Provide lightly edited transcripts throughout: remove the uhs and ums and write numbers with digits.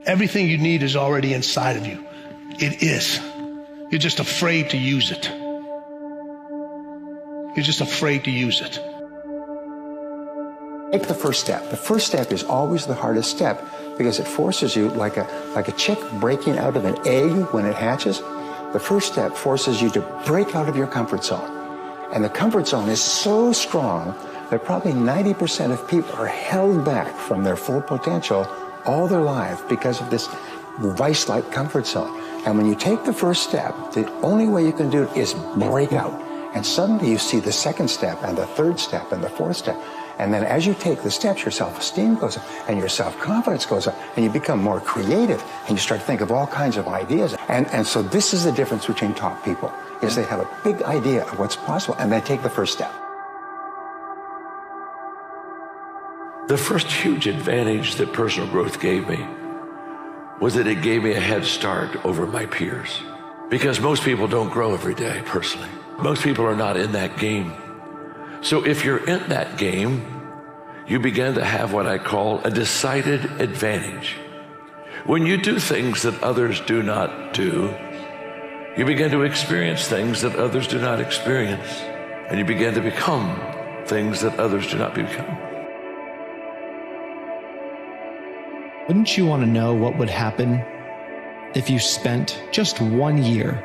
Everything you need is already inside of you. It is. You're just afraid to use it. You're just afraid to use it. Take the first step. The first step is always the hardest step because it forces you, like a chick breaking out of an egg when it hatches. The first step forces you to break out of your comfort zone. And the comfort zone is so strong that probably 90% of people are held back from their full potential all their life because of this vice-like comfort zone. And when you take the first step, the only way you can do it is break out. And suddenly you see the second step and the third step and the fourth step. And then as you take the steps, your self-esteem goes up and your self-confidence goes up and you become more creative and you start to think of all kinds of ideas. And so this is the difference between top people, is they have a big idea of what's possible and they take the first step. The first huge advantage that personal growth gave me was that it gave me a head start over my peers. Because most people don't grow every day, personally. Most people are not in that game. So if you're in that game, you begin to have what I call a decided advantage. When you do things that others do not do, you begin to experience things that others do not experience, and you begin to become things that others do not become. Wouldn't you want to know what would happen if you spent just 1 year,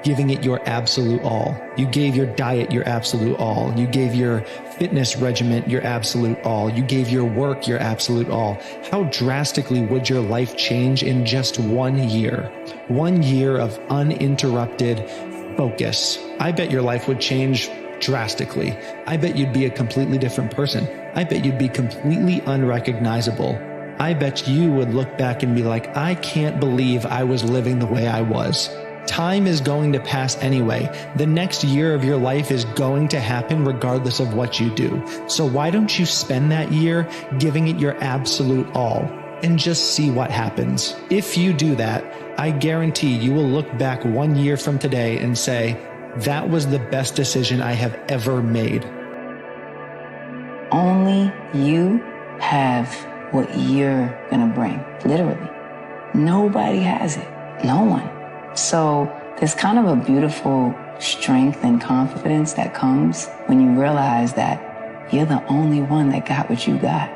giving it your absolute all? You gave your diet your absolute all. You gave your fitness regimen your absolute all. You gave your work your absolute all. How drastically would your life change in just 1 year? 1 year of uninterrupted focus. I bet your life would change drastically. I bet you'd be a completely different person. I bet you'd be completely unrecognizable. I bet you would look back and be like, I can't believe I was living the way I was. Time is going to pass anyway. The next year of your life is going to happen regardless of what you do. So why don't you spend that year giving it your absolute all and just see what happens? If you do that, I guarantee you will look back 1 year from today and say, that was the best decision I have ever made. Only you have what you're gonna bring, literally. Nobody has it, no one. So there's kind of a beautiful strength and confidence that comes when you realize that you're the only one that got what you got.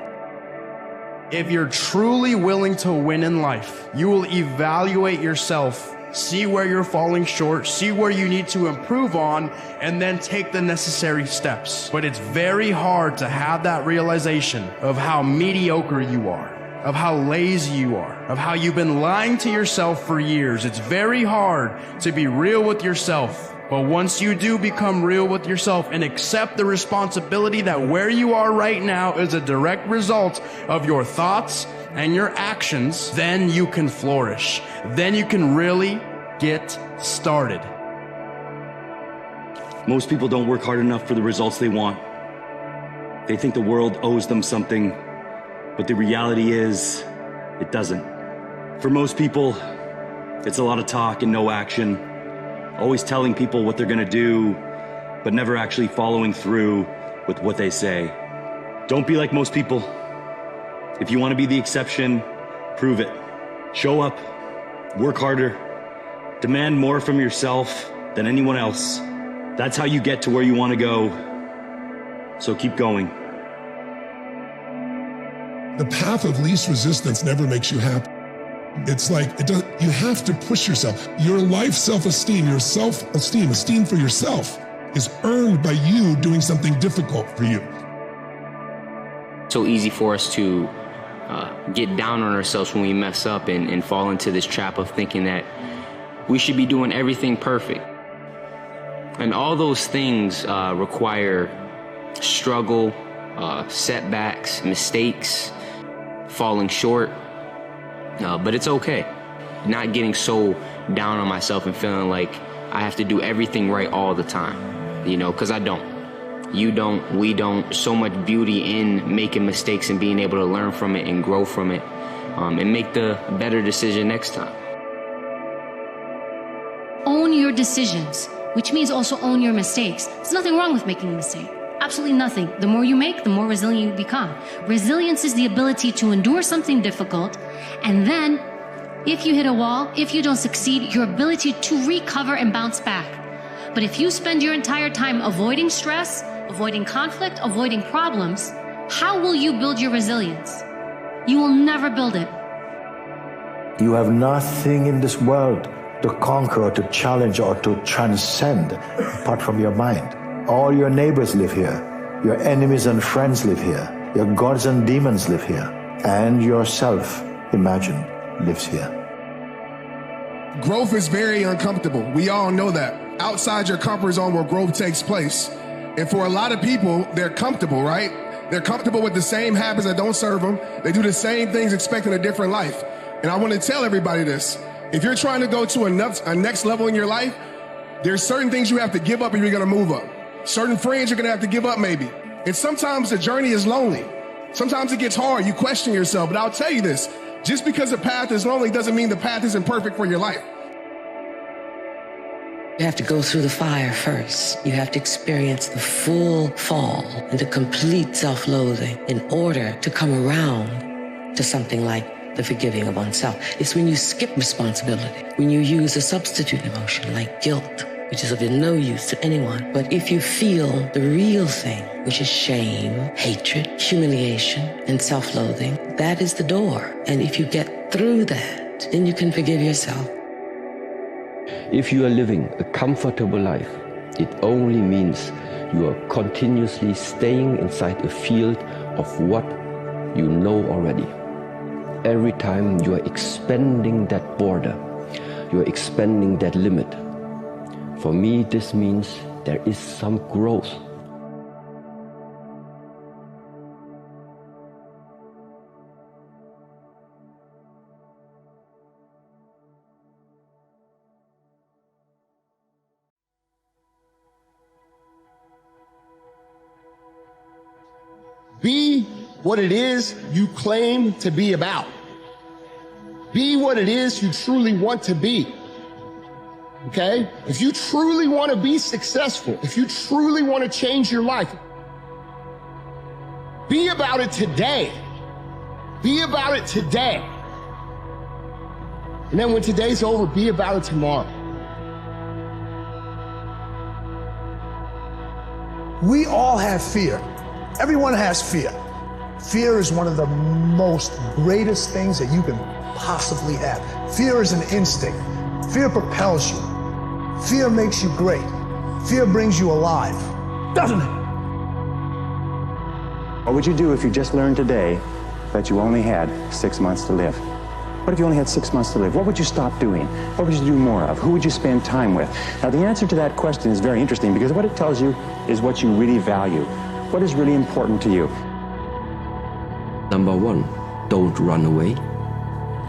If you're truly willing to win in life, you will evaluate yourself, see where you're falling short, see where you need to improve on, and then take the necessary steps. But it's very hard to have that realization of how mediocre you are, of how lazy you are, of how you've been lying to yourself for years. It's very hard to be real with yourself. But once you do become real with yourself and accept the responsibility that where you are right now is a direct result of your thoughts and your actions, then you can flourish. Then you can really get started. Most people don't work hard enough for the results they want. They think the world owes them something, but the reality is, it doesn't. For most people, it's a lot of talk and no action, always telling people what they're gonna do, but never actually following through with what they say. Don't be like most people. If you want to be the exception, prove it. Show up, work harder, demand more from yourself than anyone else. That's how you get to where you want to go. So keep going. The path of least resistance never makes you happy. It's like, you have to push yourself. Your life self-esteem, your self-esteem, esteem for yourself is earned by you doing something difficult for you. So easy for us to get down on ourselves when we mess up and fall into this trap of thinking that we should be doing everything perfect. And all those things require struggle, setbacks, mistakes, falling short. But it's okay. Not getting so down on myself and feeling like I have to do everything right all the time, you know, because I don't. You don't, we don't. So much beauty in making mistakes and being able to learn from it and grow from it and make the better decision next time. Own your decisions, which means also own your mistakes. There's nothing wrong with making a mistake. Absolutely nothing. The more you make, the more resilient you become. Resilience is the ability to endure something difficult, and then if you hit a wall, if you don't succeed, your ability to recover and bounce back. But if you spend your entire time avoiding stress, avoiding conflict, avoiding problems, how will you build your resilience? You will never build it. You have nothing in this world to conquer or to challenge or to transcend apart from your mind. All your neighbors live here. Your enemies and friends live here. Your gods and demons live here. And yourself, imagine, lives here. Growth is very uncomfortable. We all know that. Outside your comfort zone where growth takes place. And for a lot of people, they're comfortable, right? They're comfortable with the same habits that don't serve them. They do the same things expecting a different life. And I want to tell everybody this. If you're trying to go to a next level in your life, there's certain things you have to give up if you're going to move up. Certain friends you're going to have to give up maybe. And sometimes the journey is lonely. Sometimes it gets hard. You question yourself. But I'll tell you this. Just because the path is lonely doesn't mean the path isn't perfect for your life. You have to go through the fire first. You have to experience the full fall and the complete self-loathing in order to come around to something like the forgiving of oneself. It's when you skip responsibility, when you use a substitute emotion like guilt, which is of no use to anyone. But if you feel the real thing, which is shame, hatred, humiliation, and self-loathing, that is the door. And if you get through that, then you can forgive yourself. If you are living a comfortable life, it only means you are continuously staying inside a field of what you know already. Every time you are expanding that border, you are expanding that limit. For me, this means there is some growth. Be what it is you claim to be about. Be what it is you truly want to be. Okay? If you truly want to be successful, if you truly want to change your life, be about it today. Be about it today. And then when today's over, be about it tomorrow. We all have fear. Everyone has fear. Fear is one of the most greatest things that you can possibly have. Fear is an instinct. Fear propels you. Fear makes you great. Fear brings you alive, doesn't it? What would you do if you just learned today that you only had 6 months to live? What if you only had 6 months to live? What would you stop doing? What would you do more of? Who would you spend time with? Now, the answer to that question is very interesting because what it tells you is what you really value. What is really important to you? Number one, don't run away.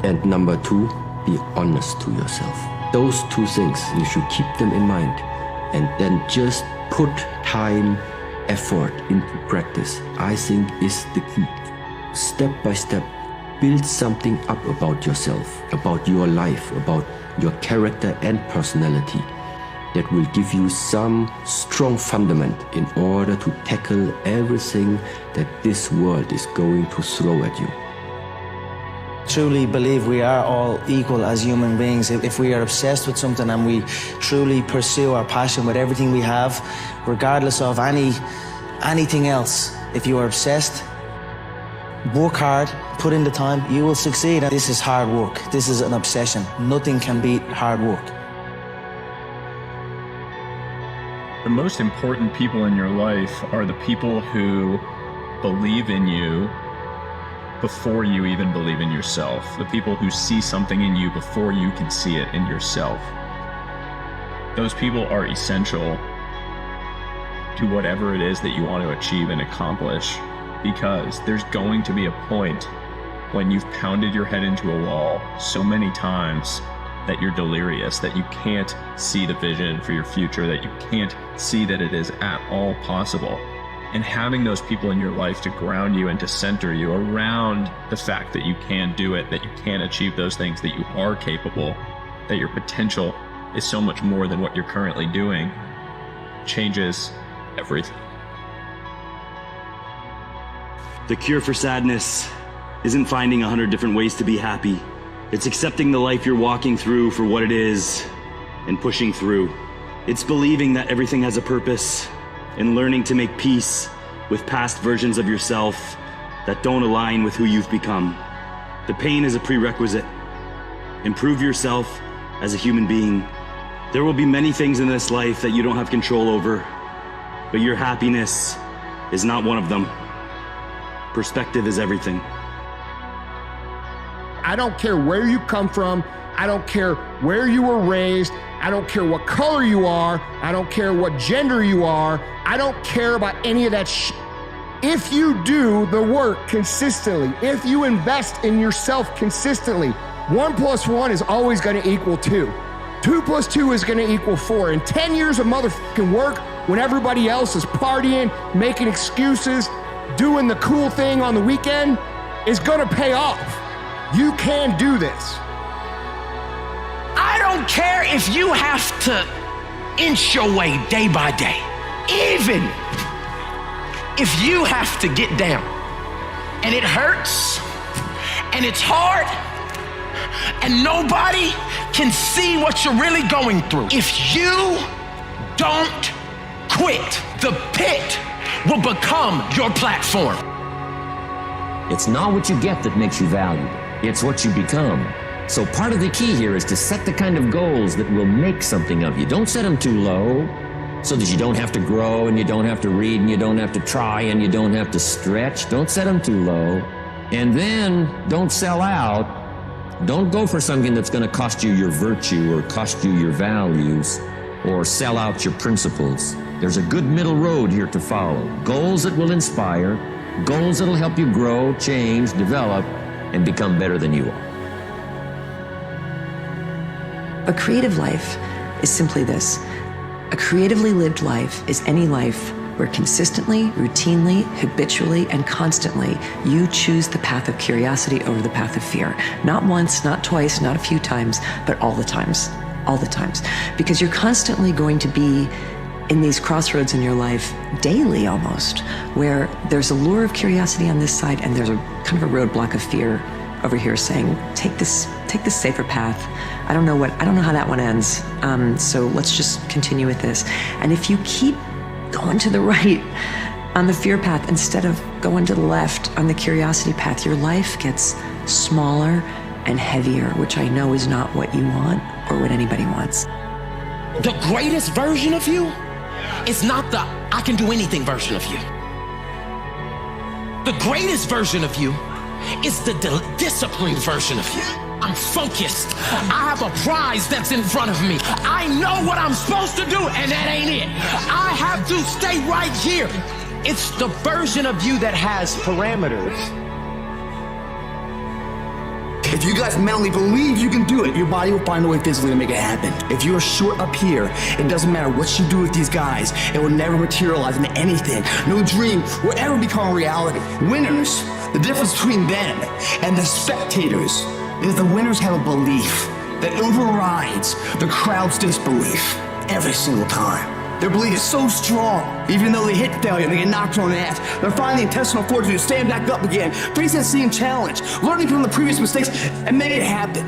And number two, be honest to yourself. Those two things, you should keep them in mind. And then just put time, effort into practice, I think is the key. Step by step, build something up about yourself, about your life, about your character and personality that will give you some strong fundament in order to tackle everything that this world is going to throw at you. Truly believe we are all equal as human beings. If we are obsessed with something and we truly pursue our passion with everything we have, regardless of anything else, if you are obsessed, work hard, put in the time, you will succeed. This is hard work. This is an obsession. Nothing can beat hard work. The most important people in your life are the people who believe in you before you even believe in yourself. The people who see something in you before you can see it in yourself. Those people are essential to whatever it is that you want to achieve and accomplish, because there's going to be a point when you've pounded your head into a wall so many times that you're delirious, that you can't see the vision for your future, that you can't see that it is at all possible. And having those people in your life to ground you and to center you around the fact that you can do it, that you can achieve those things, that you are capable, that your potential is so much more than what you're currently doing, changes everything. The cure for sadness isn't finding 100 different ways to be happy. It's accepting the life you're walking through for what it is and pushing through. It's believing that everything has a purpose and learning to make peace with past versions of yourself that don't align with who you've become. The pain is a prerequisite. Improve yourself as a human being. There will be many things in this life that you don't have control over, but your happiness is not one of them. Perspective is everything. I don't care where you come from. I don't care where you were raised. I don't care what color you are. I don't care what gender you are. I don't care about any of that shit. If you do the work consistently, if you invest in yourself consistently, 1 + 1 is always going to equal 2. 2 + 2 is going to equal 4. And 10 years of motherfucking work when everybody else is partying, making excuses, doing the cool thing on the weekend is going to pay off. You can do this. I don't care if you have to inch your way day by day. Even if you have to get down and it hurts and it's hard and nobody can see what you're really going through. If you don't quit, the pit will become your platform. It's not what you get that makes you valuable. It's what you become. So part of the key here is to set the kind of goals that will make something of you. Don't set them too low so that you don't have to grow and you don't have to read and you don't have to try and you don't have to stretch. Don't set them too low. And then don't sell out. Don't go for something that's going to cost you your virtue or cost you your values or sell out your principles. There's a good middle road here to follow. Goals that will inspire, goals that will help you grow, change, develop, and become better than you are. A creative life is simply this. A creatively lived life is any life where consistently, routinely, habitually, and constantly you choose the path of curiosity over the path of fear. Not once, not twice, not a few times, but all the times. All the times. Because you're constantly going to be in these crossroads in your life, daily almost, where there's a lure of curiosity on this side and there's a kind of a roadblock of fear over here saying, take this safer path. I don't know how that one ends. So let's just continue with this. And if you keep going to the right on the fear path instead of going to the left on the curiosity path, your life gets smaller and heavier, which I know is not what you want or what anybody wants. The greatest version of you is not the I can do anything version of you. The greatest version of you is the disciplined version of you. I'm focused. I have a prize that's in front of me. I know what I'm supposed to do, and that ain't it. I have to stay right here. It's the version of you that has parameters. If you guys mentally believe you can do it, your body will find a way physically to make it happen. If you are short up here, it doesn't matter what you do with these guys, it will never materialize into anything. No dream will ever become a reality. Winners, the difference between them and the spectators is the winners have a belief that overrides the crowd's disbelief every single time. Their belief is so strong, even though they hit failure and they get knocked on the ass, they're finding the intestinal fortitude to stand back up again, face that same challenge, learning from the previous mistakes, and make it happen.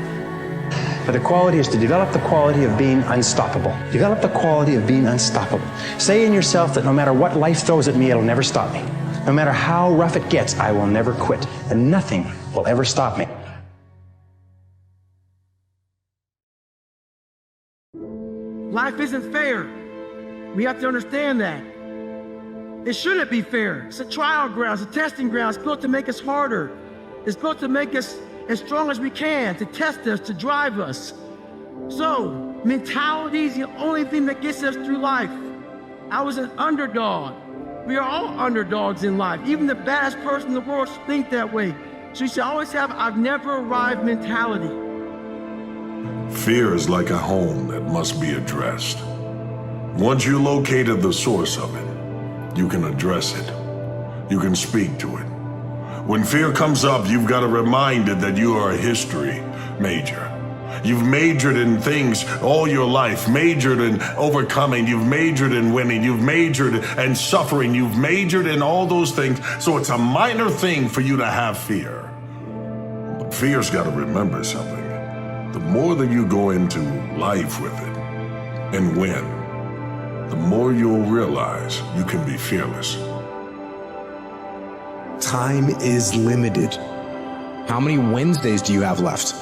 But the quality is to develop the quality of being unstoppable. Develop the quality of being unstoppable. Say in yourself that no matter what life throws at me, it'll never stop me. No matter how rough it gets, I will never quit, and nothing will ever stop me. Life isn't fair. We have to understand that. It shouldn't be fair. It's a trial ground, it's a testing ground. It's built to make us harder. It's built to make us as strong as we can, to test us, to drive us. So, mentality is the only thing that gets us through life. I was an underdog. We are all underdogs in life. Even the baddest person in the world should think that way. So you should always have I've never arrived mentality. Fear is like a home that must be addressed. Once you located the source of it, you can address it. You can speak to it. When fear comes up, you've got to remind it that you are a history major. You've majored in things all your life, majored in overcoming, you've majored in winning, you've majored in suffering, you've majored in all those things. So it's a minor thing for you to have fear. But fear's got to remember something. The more that you go into life with it and win, the more you'll realize you can be fearless. Time is limited. How many Wednesdays do you have left?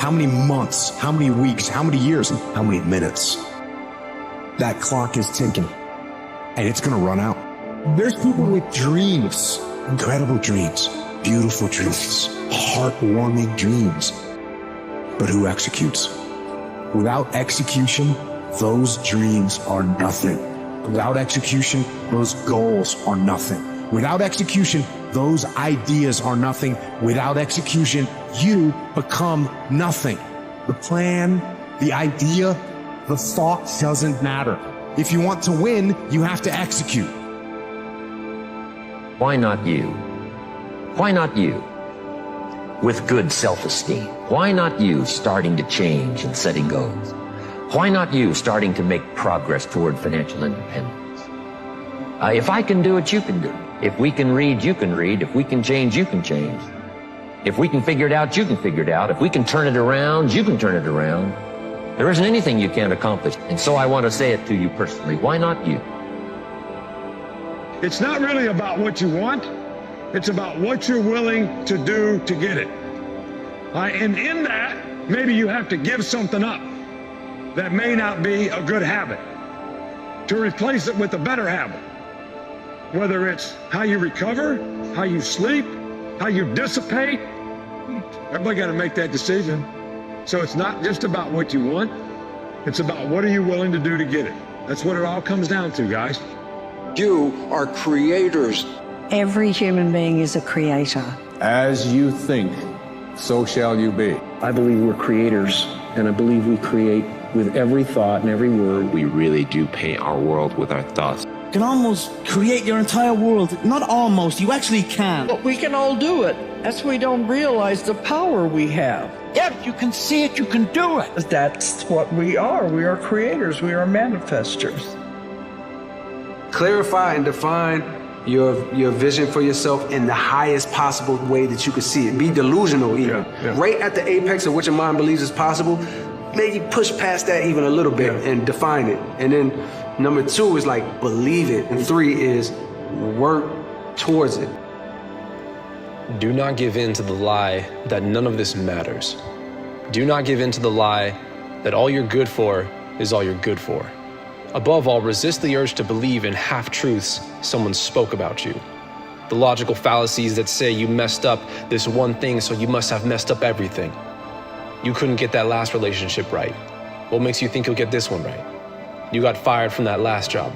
How many months, how many weeks, how many years, and how many minutes? That clock is ticking, and it's gonna run out. There's people with dreams, incredible dreams, beautiful dreams, heartwarming dreams. But who executes? Without execution, those dreams are nothing. Without execution, those goals are nothing. Without execution, those ideas are nothing. Without execution, you become nothing. The plan, the idea, the thought doesn't matter. If you want to win, you have to execute. Why not you? Why not you? With good self-esteem. Why not you starting to change and setting goals? Why not you starting to make progress toward financial independence? If I can do it, you can do it. If we can read, you can read. If we can change, you can change. If we can figure it out, you can figure it out. If we can turn it around, you can turn it around. There isn't anything you can't accomplish. And so I want to say it to you personally. Why not you? It's not really about what you want. It's about what you're willing to do to get it. And in that, maybe you have to give something up that may not be a good habit to replace it with a better habit. Whether it's how you recover, how you sleep, how you dissipate, everybody got to make that decision. So it's not just about what you want, it's about what are you willing to do to get it. That's what it all comes down to, guys. You are creators. Every human being is a creator. As you think, so shall you be. I believe we're creators, and I believe we create with every thought and every word. We really do paint our world with our thoughts. You can almost create your entire world. Not almost, you actually can. But we can all do it. That's we don't realize the power we have. Yeah, you can see it, you can do it. That's what we are. We are creators. We are manifestors. Clarify and define your vision for yourself in the highest possible way that you can see it. Be delusional even. Right at the apex of what your mind believes is possible, maybe push past that even a little bit and define it. And then number 2 is like believe it. And 3 is work towards it. Do not give in to the lie that none of this matters. Do not give in to the lie that all you're good for is all you're good for. Above all, resist the urge to believe in half-truths someone spoke about you. The logical fallacies that say you messed up this one thing, so you must have messed up everything. You couldn't get that last relationship right. What makes you think you'll get this one right? You got fired from that last job.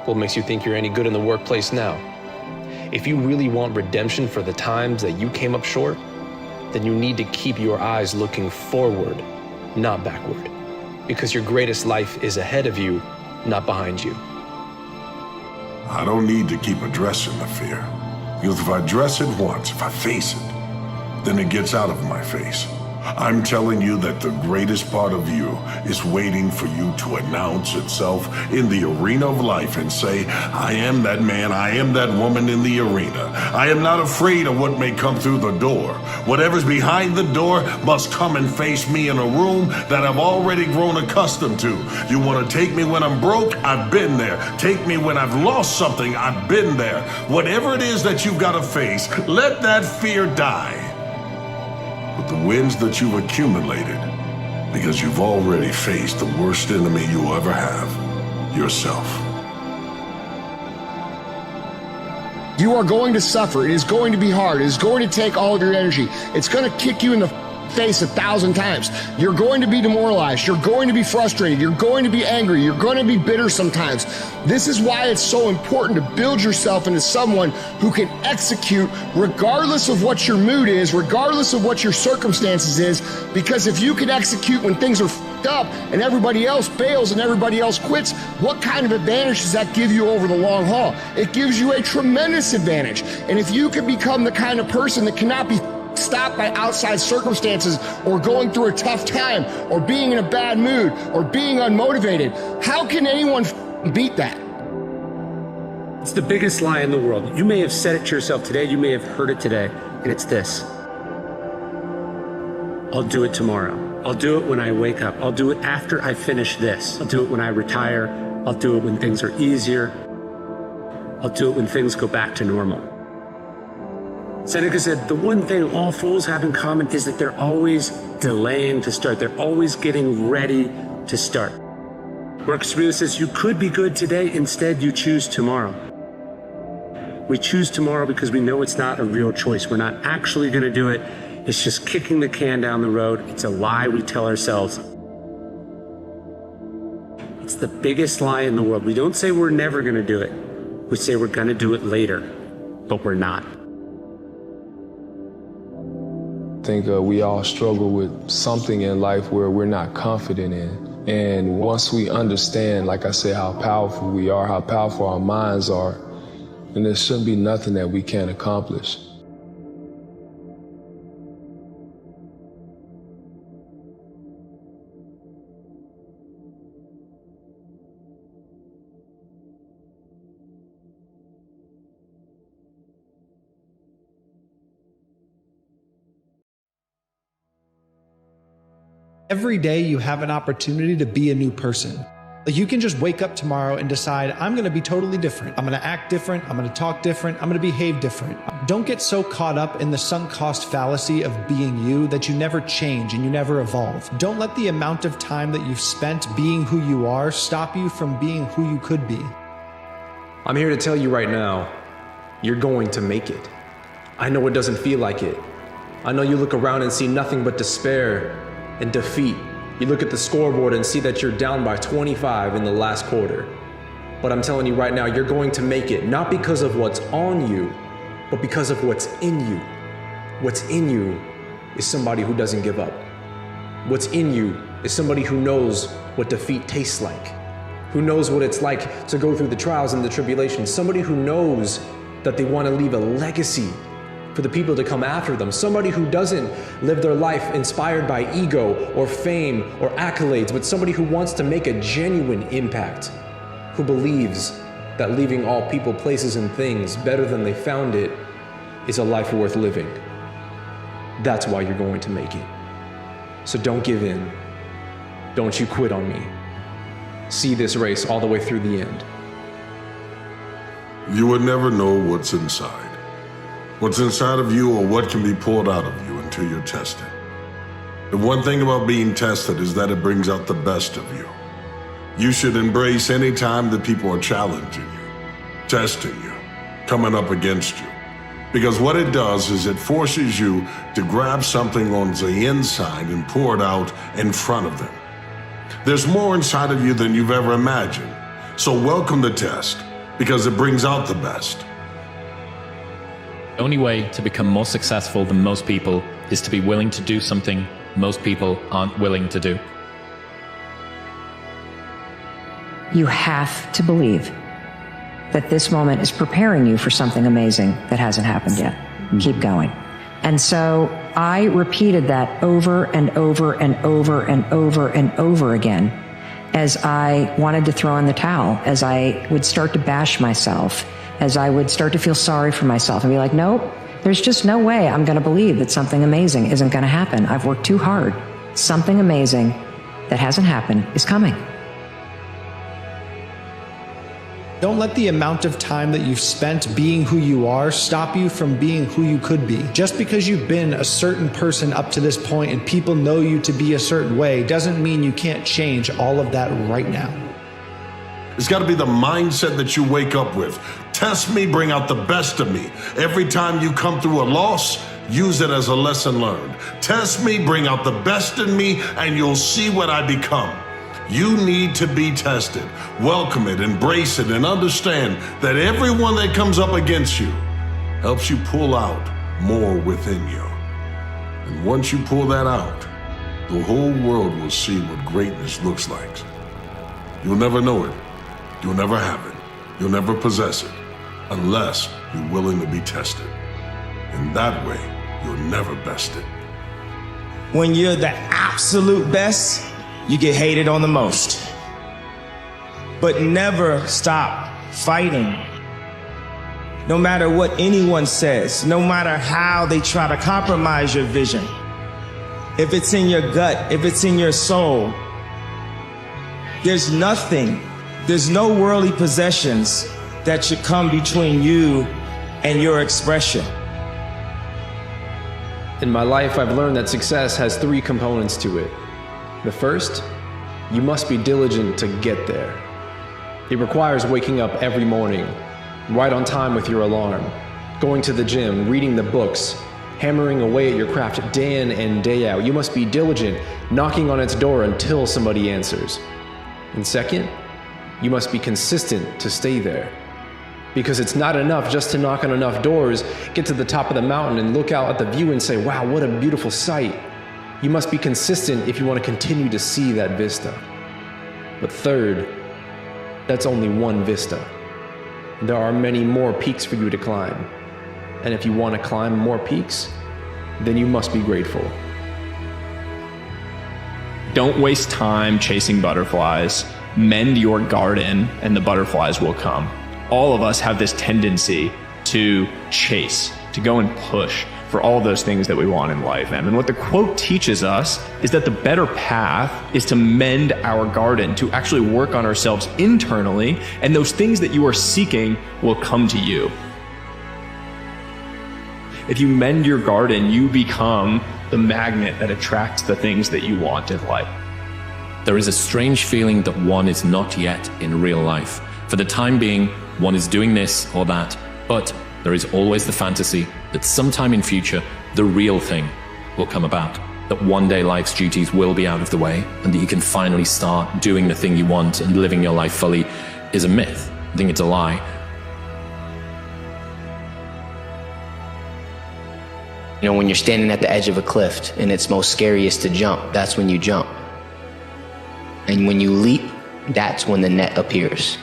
What makes you think you're any good in the workplace now? If you really want redemption for the times that you came up short, then you need to keep your eyes looking forward, not backward. Because your greatest life is ahead of you, not behind you. I don't need to keep addressing the fear. Because if I address it once, if I face it, then it gets out of my face. I'm telling you that the greatest part of you is waiting for you to announce itself in the arena of life and say, I am that man, I am that woman in the arena. I am not afraid of what may come through the door. Whatever's behind the door must come and face me in a room that I've already grown accustomed to. You want to take me when I'm broke? I've been there. Take me when I've lost something? I've been there. Whatever it is that you've got to face, let that fear die. With the wins that you've accumulated, because you've already faced the worst enemy you'll ever have, yourself. You are going to suffer. It is going to be hard. It is going to take all of your energy. It's going to kick you in the face 1,000 times. You're going to be demoralized. You're going to be frustrated. You're going to be angry. You're going to be bitter sometimes. This is why it's so important to build yourself into someone who can execute regardless of what your mood is, regardless of what your circumstances is, because if you can execute when things are f***ed up and everybody else bails and everybody else quits, what kind of advantage does that give you over the long haul? It gives you a tremendous advantage. And if you can become the kind of person that cannot be f***ed stopped by outside circumstances or going through a tough time or being in a bad mood or being unmotivated. How can anyone beat that? It's the biggest lie in the world. You may have said it to yourself today, you may have heard it today, and it's this. I'll do it tomorrow. I'll do it when I wake up. I'll do it after I finish this. I'll do it when I retire. I'll do it when things are easier. I'll do it when things go back to normal. Seneca said, the one thing all fools have in common is that they're always delaying to start. They're always getting ready to start. Marcus Aurelius says, you could be good today, instead you choose tomorrow. We choose tomorrow because we know it's not a real choice. We're not actually gonna do it. It's just kicking the can down the road. It's a lie we tell ourselves. It's the biggest lie in the world. We don't say we're never gonna do it. We say we're gonna do it later, but we're not. I think we all struggle with something in life where we're not confident in. And once we understand, like I said, how powerful we are, how powerful our minds are, then there shouldn't be nothing that we can't accomplish. Every day you have an opportunity to be a new person. Like you can just wake up tomorrow and decide, I'm gonna be totally different. I'm gonna act different, I'm gonna talk different, I'm gonna behave different. Don't get so caught up in the sunk cost fallacy of being you that you never change and you never evolve. Don't let the amount of time that you've spent being who you are stop you from being who you could be. I'm here to tell you right now, you're going to make it. I know it doesn't feel like it. I know you look around and see nothing but despair and defeat. You look at the scoreboard and see that you're down by 25 in the last quarter. But I'm telling you right now, you're going to make it, not because of what's on you, but because of what's in you. What's in you is somebody who doesn't give up. What's in you is somebody who knows what defeat tastes like, who knows what it's like to go through the trials and the tribulations, somebody who knows that they want to leave a legacy for the people to come after them, somebody who doesn't live their life inspired by ego or fame or accolades, but somebody who wants to make a genuine impact, who believes that leaving all people, places, and things better than they found it is a life worth living. That's why you're going to make it. So don't give in. Don't you quit on me. See this race all the way through the end. You would never know what's inside. What's inside of you or what can be pulled out of you until you're tested. The one thing about being tested is that it brings out the best of you. You should embrace any time that people are challenging you, testing you, coming up against you. Because what it does is it forces you to grab something on the inside and pour it out in front of them. There's more inside of you than you've ever imagined. So welcome the test, because it brings out the best. The only way to become more successful than most people is to be willing to do something most people aren't willing to do. You have to believe that this moment is preparing you for something amazing that hasn't happened yet. Keep going. And so I repeated that over and over and over and over and over again as I wanted to throw in the towel, as I would start to bash myself, as I would start to feel sorry for myself and be like, nope, there's just no way I'm going to believe that something amazing isn't going to happen. I've worked too hard. Something amazing that hasn't happened is coming. Don't let the amount of time that you've spent being who you are stop you from being who you could be. Just because you've been a certain person up to this point and people know you to be a certain way doesn't mean you can't change all of that right now. It's got to be the mindset that you wake up with. Test me, bring out the best of me. Every time you come through a loss, use it as a lesson learned. Test me, bring out the best in me, and you'll see what I become. You need to be tested. Welcome it, embrace it, and understand that everyone that comes up against you helps you pull out more within you. And once you pull that out, the whole world will see what greatness looks like. You'll never know it. You'll never have it. You'll never possess it unless you're willing to be tested. In that way, you'll never best it. When you're the absolute best, you get hated on the most. But never stop fighting. No matter what anyone says, no matter how they try to compromise your vision. If it's in your gut, if it's in your soul, there's no worldly possessions that should come between you and your expression. In my life, I've learned that success has 3 components to it. The first, you must be diligent to get there. It requires waking up every morning, right on time with your alarm, going to the gym, reading the books, hammering away at your craft day in and day out. You must be diligent, knocking on its door until somebody answers. And second, you must be consistent to stay there. Because it's not enough just to knock on enough doors, get to the top of the mountain and look out at the view and say, wow, what a beautiful sight. You must be consistent if you want to continue to see that vista. But third, that's only one vista. There are many more peaks for you to climb. And if you want to climb more peaks, then you must be grateful. Don't waste time chasing butterflies. Mend your garden and the butterflies will come. All of us have this tendency to chase, to go and push for all those things that we want in life. And what the quote teaches us is that the better path is to mend our garden, to actually work on ourselves internally, and those things that you are seeking will come to you. If you mend your garden, you become the magnet that attracts the things that you want in life. There is a strange feeling that one is not yet in real life. For the time being, one is doing this or that, but there is always the fantasy that sometime in future, the real thing will come about. That one day life's duties will be out of the way, and that you can finally start doing the thing you want and living your life fully is a myth. I think it's a lie. You know, when you're standing at the edge of a cliff and it's most scariest to jump, that's when you jump. And when you leap, that's when the net appears.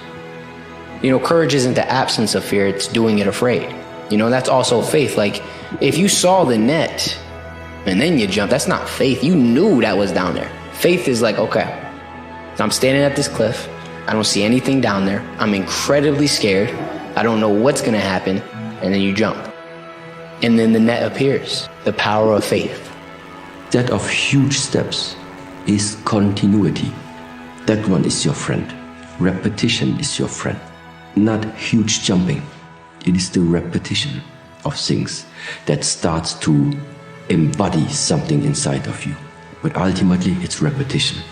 You know, courage isn't the absence of fear, it's doing it afraid. You know, that's also faith. Like, if you saw the net and then you jump, that's not faith. You knew that was down there. Faith is like, okay, I'm standing at this cliff. I don't see anything down there. I'm incredibly scared. I don't know what's gonna happen. And then you jump. And then the net appears. The power of faith. That of huge steps is continuity. That one is your friend. Repetition is your friend. Not huge jumping. It is the repetition of things that starts to embody something inside of you. But ultimately, it's repetition.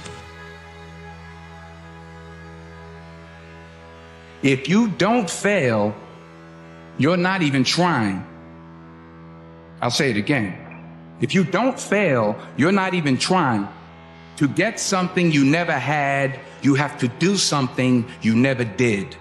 If you don't fail, you're not even trying. I'll say it again. If you don't fail, you're not even trying. To get something you never had, you have to do something you never did.